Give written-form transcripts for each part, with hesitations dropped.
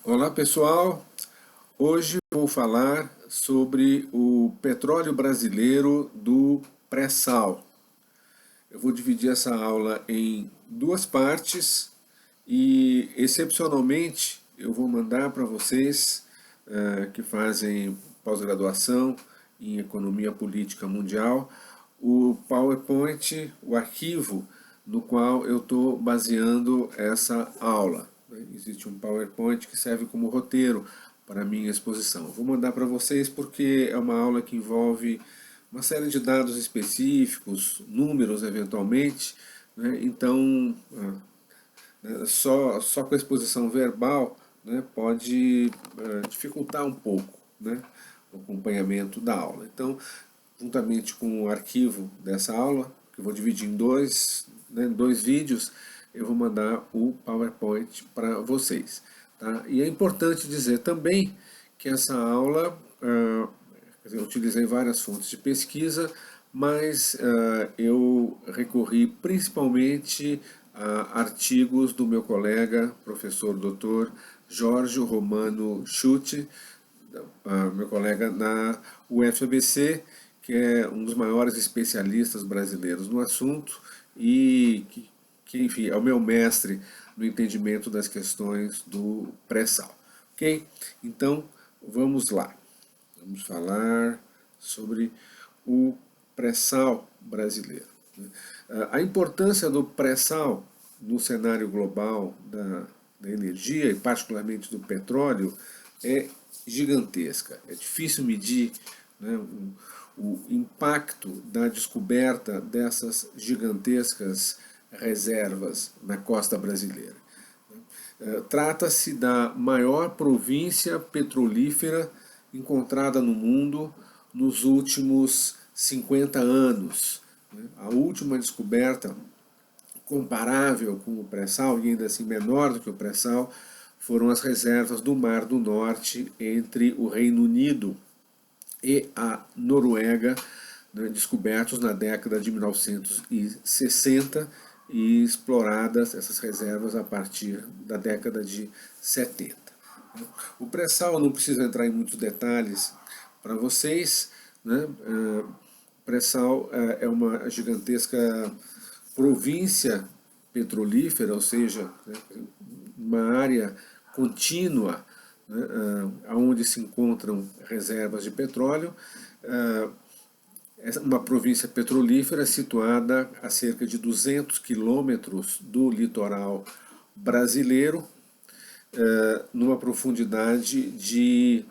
Olá pessoal, hoje vou falar sobre o petróleo brasileiro do pré-sal. Eu vou dividir essa aula em duas partes e, excepcionalmente, eu vou mandar para vocês que fazem pós-graduação em Economia Política Mundial o PowerPoint, o arquivo no qual eu estou baseando essa aula. Existe um PowerPoint que serve como roteiro para a minha exposição. Eu vou mandar para vocês porque é uma aula que envolve uma série de dados específicos, números eventualmente, né? Então, só com a exposição verbal, né, pode dificultar um pouco, né, o acompanhamento da aula. Então, juntamente com o arquivo dessa aula, que eu vou dividir em dois vídeos, eu vou mandar o PowerPoint para vocês. Tá? E é importante dizer também que essa aula, eu utilizei várias fontes de pesquisa, mas eu recorri principalmente a artigos do meu colega, professor Dr. Jorge Romano Schutte, meu colega na UFABC, que é um dos maiores especialistas brasileiros no assunto e enfim, é o meu mestre no entendimento das questões do pré-sal. Ok? Então, vamos lá. Vamos falar sobre o pré-sal brasileiro. A importância do pré-sal no cenário global da energia, e particularmente do petróleo, é gigantesca. É difícil medir, né, o impacto da descoberta dessas gigantescas reservas na costa brasileira. Trata-se da maior província petrolífera encontrada no mundo nos últimos 50 anos. A última descoberta comparável com o pré-sal, e ainda assim menor do que o pré-sal, foram as reservas do Mar do Norte entre o Reino Unido e a Noruega, né, descobertos na década de 1960 e exploradas essas reservas a partir da década de 70. O pré-sal, não preciso entrar em muitos detalhes para vocês, né? O pré-sal é uma gigantesca província petrolífera, ou seja, né, uma área contínua, né, onde se encontram reservas de petróleo, uma província petrolífera situada a cerca de 200 quilômetros do litoral brasileiro, numa profundidade de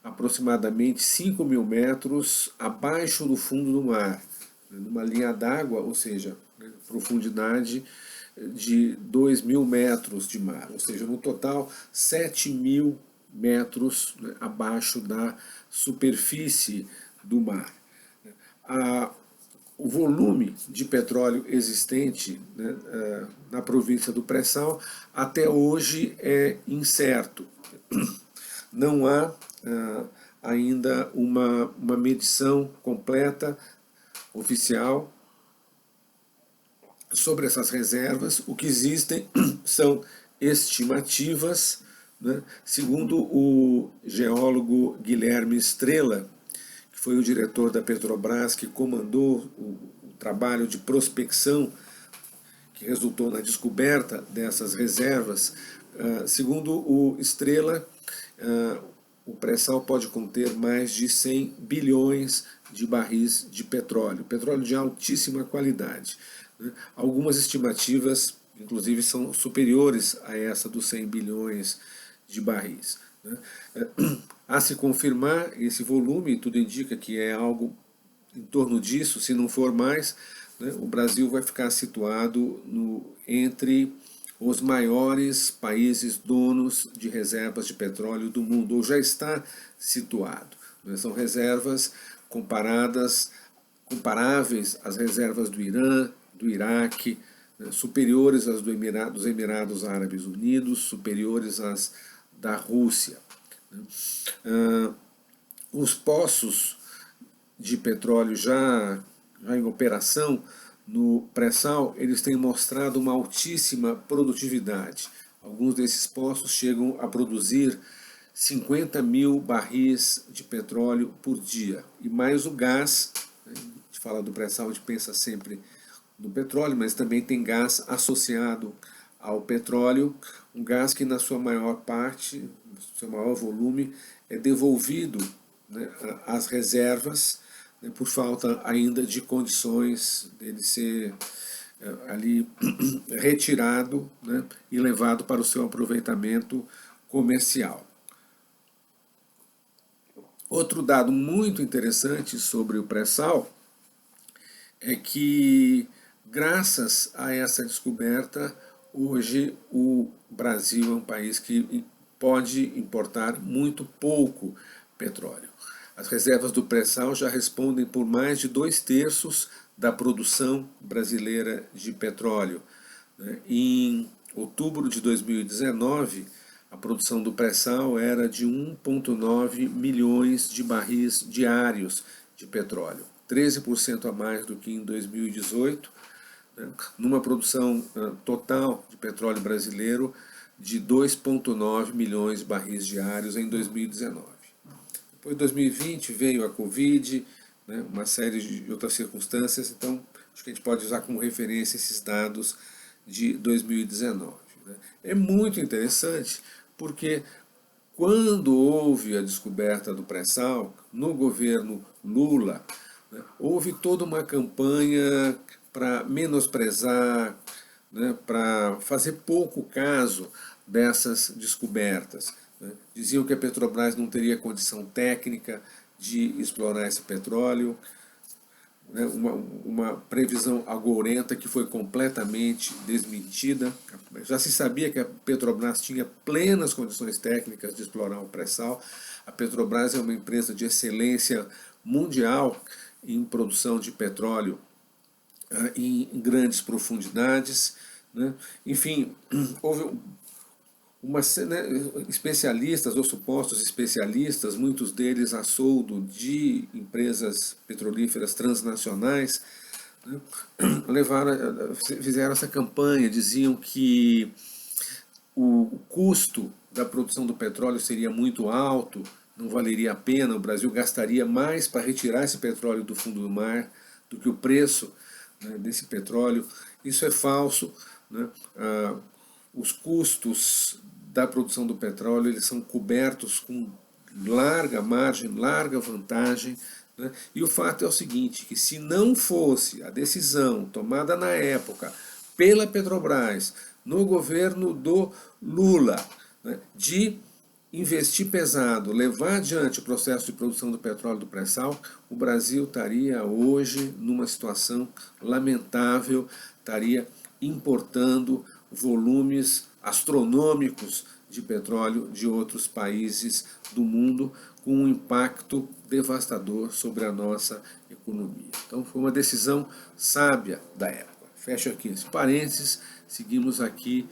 aproximadamente 5.000 metros abaixo do fundo do mar, numa linha d'água, ou seja, profundidade de 2.000 metros de mar, ou seja, no total 7.000 metros, né, abaixo da superfície do mar. O volume de petróleo existente, né, na província do pré-sal até hoje é incerto. Não há ainda uma medição completa, oficial, sobre essas reservas. O que existem são estimativas, né, segundo o geólogo Guilherme Estrela, que foi o diretor da Petrobras que comandou o trabalho de prospecção que resultou na descoberta dessas reservas. Segundo o Estrela, o pré-sal pode conter mais de 100 bilhões de barris de petróleo, petróleo de altíssima qualidade. Algumas estimativas, inclusive, são superiores a essa dos 100 bilhões de barris. A se confirmar esse volume, tudo indica que é algo em torno disso, se não for mais, né, o Brasil vai ficar situado entre os maiores países donos de reservas de petróleo do mundo, ou já está situado. Né, são reservas comparáveis às reservas do Irã, do Iraque, né, superiores às dos Emirados Árabes Unidos, superiores às da Rússia. Os poços de petróleo já em operação no pré-sal, eles têm mostrado uma altíssima produtividade, Alguns desses poços chegam a produzir 50 mil barris de petróleo por dia. E mais o gás, né? A gente fala do pré-sal, a gente pensa sempre no petróleo, mas também tem gás associado ao petróleo, um gás que na sua maior parte, no seu maior volume, é devolvido, né, às reservas, né, por falta ainda de condições dele ser ali retirado, né, e levado para o seu aproveitamento comercial. Outro dado muito interessante sobre o pré-sal é que, graças a essa descoberta, hoje o Brasil é um país que pode importar muito pouco petróleo. As reservas do pré-sal já respondem por mais de 2/3 da produção brasileira de petróleo. Em outubro de 2019, a produção do pré-sal era de 1,9 milhões de barris diários de petróleo, 13% a mais do que em 2018, né, numa produção total de petróleo brasileiro de 2,9 milhões de barris diários em 2019. Depois de 2020 veio a Covid, né, uma série de outras circunstâncias, então acho que a gente pode usar como referência esses dados de 2019. Né. É muito interessante porque quando houve a descoberta do pré-sal, no governo Lula, né, houve toda uma campanha para menosprezar, né, para fazer pouco caso dessas descobertas. Né. Diziam que a Petrobras não teria condição técnica de explorar esse petróleo, né, uma previsão agourenta que foi completamente desmentida. Já se sabia que a Petrobras tinha plenas condições técnicas de explorar o pré-sal. A Petrobras é uma empresa de excelência mundial em produção de petróleo em grandes profundidades. Né? Enfim, houve especialistas ou supostos especialistas, muitos deles a soldo de empresas petrolíferas transnacionais, né, fizeram essa campanha, diziam que o custo da produção do petróleo seria muito alto, não valeria a pena, o Brasil gastaria mais para retirar esse petróleo do fundo do mar do que o preço, né, desse petróleo. Isso é falso. Né? Os custos da produção do petróleo eles são cobertos com larga margem, larga vantagem. Né? E o fato é o seguinte, que se não fosse a decisão tomada na época pela Petrobras, no governo do Lula, né, de investir pesado, levar adiante o processo de produção do petróleo do pré-sal, o Brasil estaria hoje numa situação lamentável, estaria importando volumes astronômicos de petróleo de outros países do mundo, com um impacto devastador sobre a nossa economia. Então foi uma decisão sábia da época. Fecho aqui esse parênteses, seguimos aqui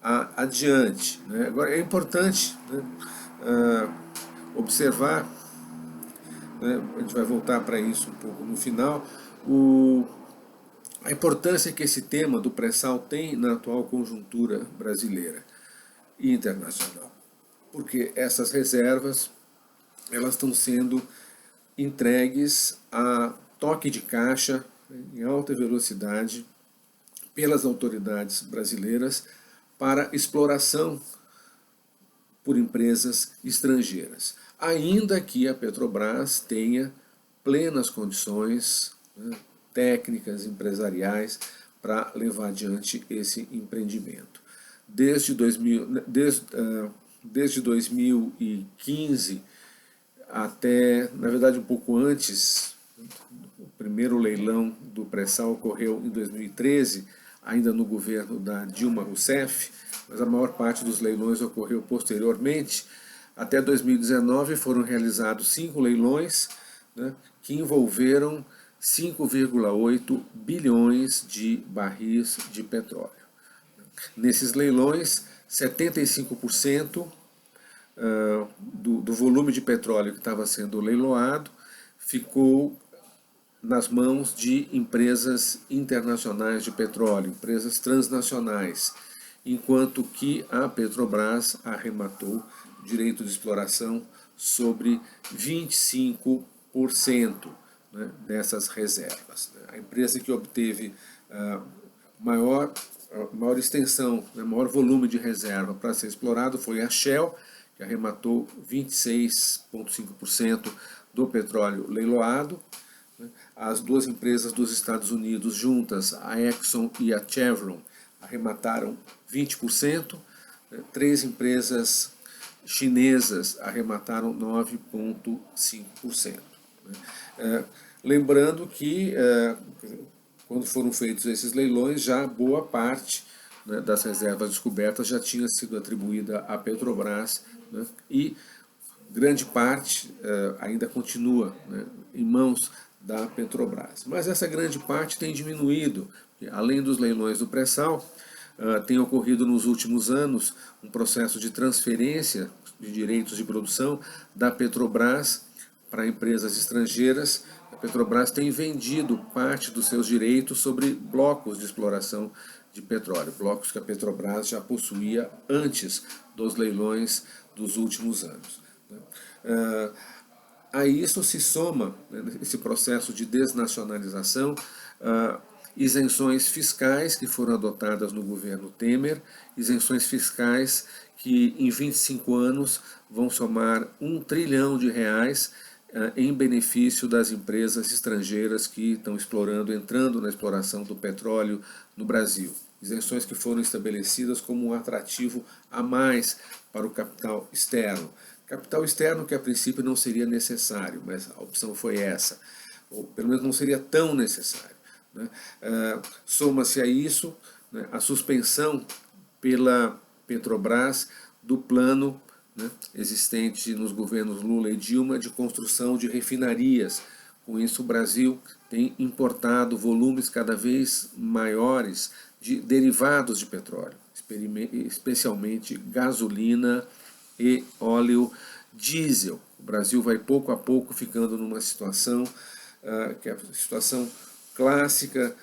adiante. Né? Agora é importante, né, observar, né, a gente vai voltar para isso um pouco no final, a importância que esse tema do pré-sal tem na atual conjuntura brasileira e internacional. Porque essas reservas elas estão sendo entregues a toque de caixa, né, em alta velocidade pelas autoridades brasileiras para exploração por empresas estrangeiras. Ainda que a Petrobras tenha plenas condições, né, técnicas, empresariais, para levar adiante esse empreendimento. Desde 2015 até, na verdade, um pouco antes, o primeiro leilão do pré-sal ocorreu em 2013, ainda no governo da Dilma Rousseff, mas a maior parte dos leilões ocorreu posteriormente. Até 2019 foram realizados 5 leilões, né, que envolveram 5,8 bilhões de barris de petróleo. Nesses leilões, 75% do volume de petróleo que estava sendo leiloado ficou nas mãos de empresas internacionais de petróleo, empresas transnacionais. enquanto que a Petrobras arrematou direito de exploração sobre 25%, né, dessas reservas. A empresa que obteve maior extensão, né, maior volume de reserva para ser explorado foi a Shell, que arrematou 26,5% do petróleo leiloado. As duas empresas dos Estados Unidos juntas, a Exxon e a Chevron, arremataram 20%. Três empresas chinesas arremataram 9,5%. Lembrando que quando foram feitos esses leilões, já boa parte, né, das reservas descobertas já tinha sido atribuída à Petrobras, né, e grande parte ainda continua, né, em mãos da Petrobras. Mas essa grande parte tem diminuído, além dos leilões do pré-sal, tem ocorrido nos últimos anos um processo de transferência de direitos de produção da Petrobras para empresas estrangeiras. A Petrobras tem vendido parte dos seus direitos sobre blocos de exploração de petróleo, blocos que a Petrobras já possuía antes dos leilões dos últimos anos. A isso se soma, né, esse processo de desnacionalização, isenções fiscais que foram adotadas no governo Temer, isenções fiscais que em 25 anos vão somar R$ 1 trilhão em benefício das empresas estrangeiras que estão explorando, entrando na exploração do petróleo no Brasil. Isenções que foram estabelecidas como um atrativo a mais para o capital externo. Capital externo que a princípio não seria necessário, mas a opção foi essa, ou pelo menos não seria tão necessário, né? Soma-se a isso, né, a suspensão pela Petrobras do plano, né, existente nos governos Lula e Dilma de construção de refinarias. Com isso, o Brasil tem importado volumes cada vez maiores de derivados de petróleo, especialmente gasolina e óleo diesel. O Brasil vai pouco a pouco ficando numa situação que é a situação clássica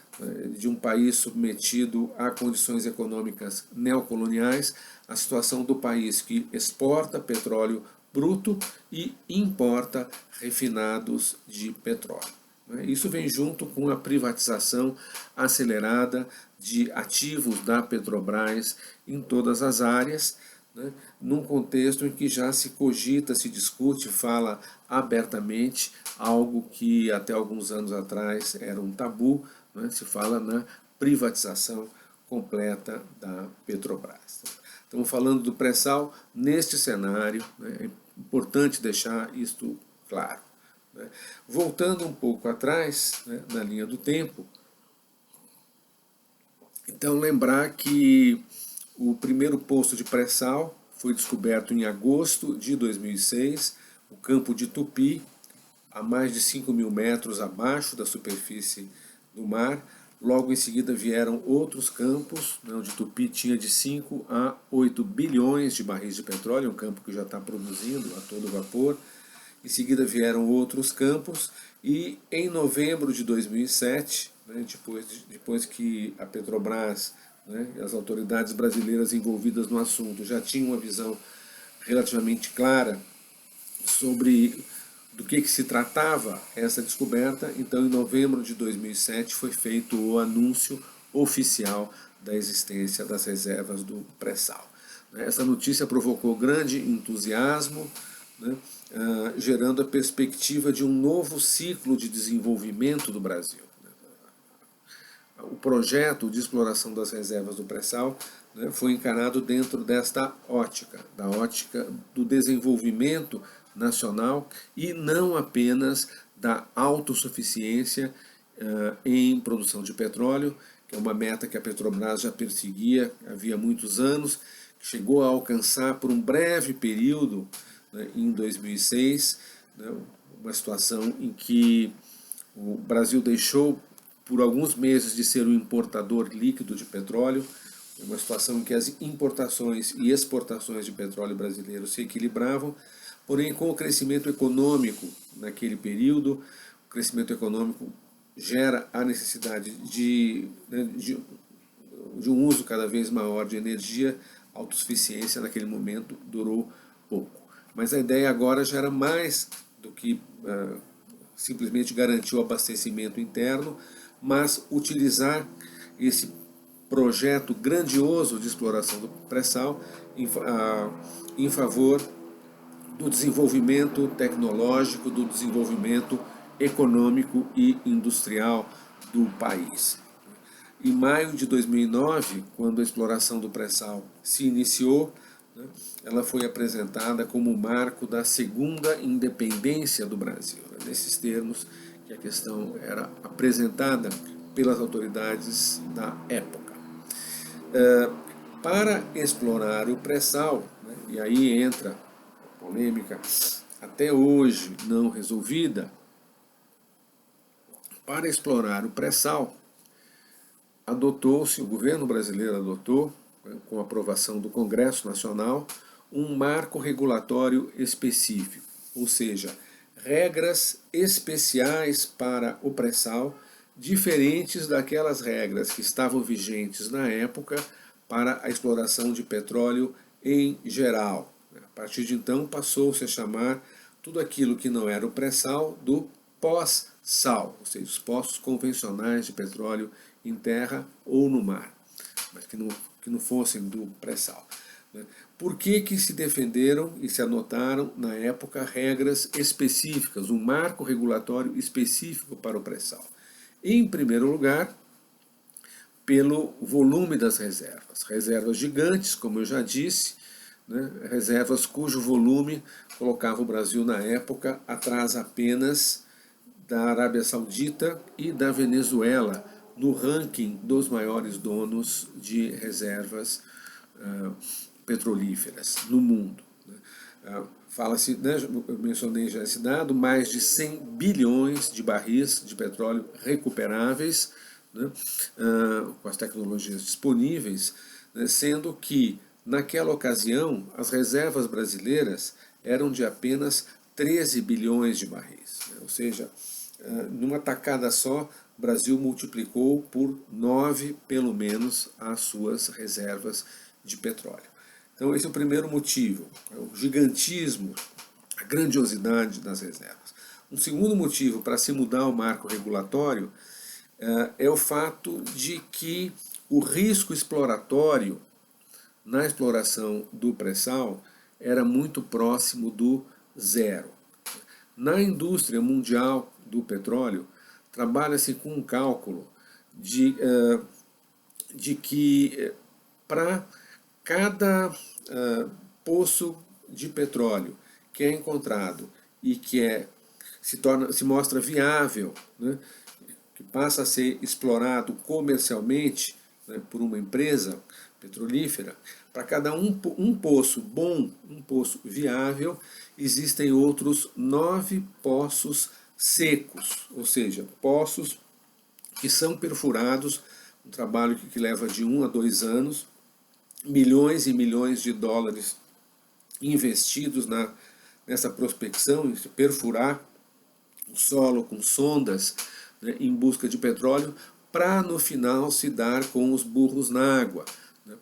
de um país submetido a condições econômicas neocoloniais, a situação do país que exporta petróleo bruto e importa refinados de petróleo. Isso vem junto com a privatização acelerada de ativos da Petrobras em todas as áreas, né, num contexto em que já se cogita, se discute, fala abertamente algo que até alguns anos atrás era um tabu, né, se fala na privatização completa da Petrobras. Estamos falando do pré-sal neste cenário, né, é importante deixar isto claro. Né. Voltando um pouco atrás, né, na linha do tempo, então lembrar que o primeiro poço de pré-sal foi descoberto em agosto de 2006, o campo de Tupi, a mais de 5.000 metros abaixo da superfície do mar. Logo em seguida vieram outros campos, né, onde Tupi tinha de 5 a 8 bilhões de barris de petróleo, um campo que já está produzindo a todo vapor. Em seguida vieram outros campos e em novembro de 2007, né, depois que a Petrobras, né, e as autoridades brasileiras envolvidas no assunto já tinham uma visão relativamente clara sobre do que se tratava essa descoberta, então em novembro de 2007 foi feito o anúncio oficial da existência das reservas do pré-sal. Essa notícia provocou grande entusiasmo, né, gerando a perspectiva de um novo ciclo de desenvolvimento do Brasil. O projeto de exploração das reservas do pré-sal, né, foi encarado dentro desta ótica, da ótica do desenvolvimento nacional e não apenas da autossuficiência em produção de petróleo, que é uma meta que a Petrobras já perseguia havia muitos anos, que chegou a alcançar por um breve período, né, em 2006, né, uma situação em que o Brasil deixou por alguns meses de ser um importador líquido de petróleo, uma situação em que as importações e exportações de petróleo brasileiro se equilibravam, porém com o crescimento econômico naquele período, o crescimento econômico gera a necessidade de de um uso cada vez maior de energia, a autossuficiência naquele momento durou pouco. Mas a ideia agora já era mais do que simplesmente garantir o abastecimento interno, mas utilizar esse projeto grandioso de exploração do pré-sal em favor do desenvolvimento tecnológico, do desenvolvimento econômico e industrial do país. Em maio de 2009, quando a exploração do pré-sal se iniciou, ela foi apresentada como o marco da segunda independência do Brasil. Nesses termos que a questão era apresentada pelas autoridades da época. Para explorar o pré-sal, e aí entra a polêmica até hoje não resolvida, para explorar o pré-sal, o governo brasileiro adotou, com aprovação do Congresso Nacional, um marco regulatório específico, ou seja, regras especiais para o pré-sal, diferentes daquelas regras que estavam vigentes na época para a exploração de petróleo em geral. A partir de então passou-se a chamar tudo aquilo que não era o pré-sal do pós-sal, ou seja, os poços convencionais de petróleo em terra ou no mar, mas que não fossem do pré-sal. Por que se defenderam e se anotaram na época regras específicas, um marco regulatório específico para o pré-sal? Em primeiro lugar, pelo volume das reservas. Reservas gigantes, como eu já disse, reservas cujo volume colocava o Brasil na época atrás apenas da Arábia Saudita e da Venezuela no ranking dos maiores donos de reservas petrolíferas no mundo. Fala-se, eu mencionei já esse dado, mais de 100 bilhões de barris de petróleo recuperáveis, com as tecnologias disponíveis, sendo que naquela ocasião as reservas brasileiras eram de apenas 13 bilhões de barris, ou seja, numa tacada só, o Brasil multiplicou por 9, pelo menos, as suas reservas de petróleo. Então esse é o primeiro motivo, o gigantismo, a grandiosidade das reservas. Um segundo motivo para se mudar o marco regulatório é o fato de que o risco exploratório na exploração do pré-sal era muito próximo do zero. Na indústria mundial do petróleo, trabalha-se com um cálculo de que para cada poço de petróleo que é encontrado e que se mostra viável, que passa a ser explorado comercialmente por uma empresa petrolífera, para cada um poço bom, um poço viável, existem outros 9 poços secos, ou seja, poços que são perfurados, um trabalho que leva de 1 a 2 anos, milhões e milhões de dólares investidos nessa prospecção, em perfurar o solo com sondas em busca de petróleo, para no final se dar com os burros na água,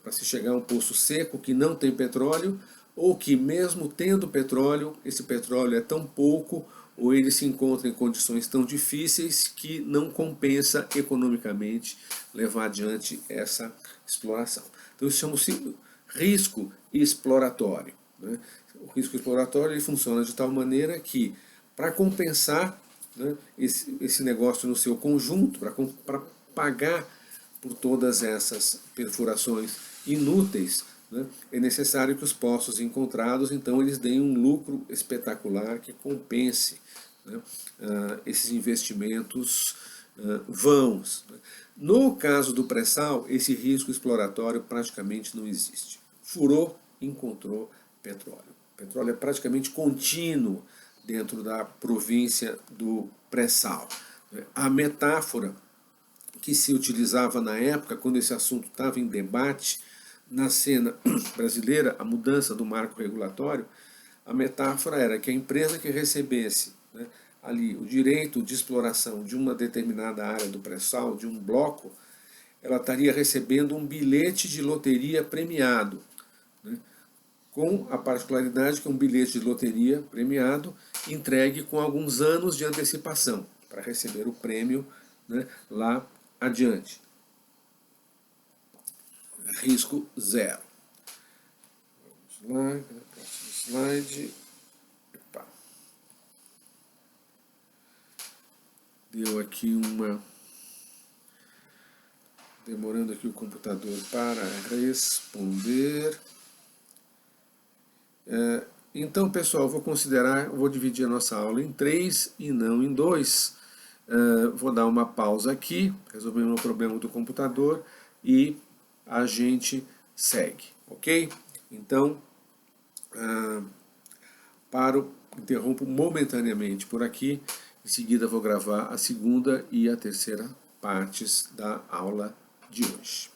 para se chegar a um poço seco que não tem petróleo, ou que mesmo tendo petróleo, esse petróleo é tão pouco, ou ele se encontra em condições tão difíceis que não compensa economicamente levar adiante essa exploração. Então isso chama-se risco exploratório. O risco exploratório ele funciona de tal maneira que, para compensar esse negócio no seu conjunto, para pagar por todas essas perfurações inúteis, é necessário que os poços encontrados, então, eles deem um lucro espetacular que compense esses investimentos vãos. No caso do pré-sal, esse risco exploratório praticamente não existe. Furou, encontrou petróleo. O petróleo é praticamente contínuo dentro da província do pré-sal. A metáfora que se utilizava na época, quando esse assunto estava em debate na cena brasileira, a mudança do marco regulatório, a metáfora era que a empresa que recebesse ali o direito de exploração de uma determinada área do pré-sal, de um bloco, ela estaria recebendo um bilhete de loteria premiado, né? Com a particularidade que é um bilhete de loteria premiado entregue com alguns anos de antecipação para receber o prêmio, né, lá adiante. Risco zero. Vamos lá, próximo slide. Epa. Deu aqui uma... demorando aqui o computador para responder. Então, pessoal, vou dividir a nossa aula em 3 e não em 2. Vou dar uma pausa aqui, resolver o problema do computador e a gente segue, ok? Então, interrompo momentaneamente por aqui, em seguida vou gravar a segunda e a terceira partes da aula de hoje.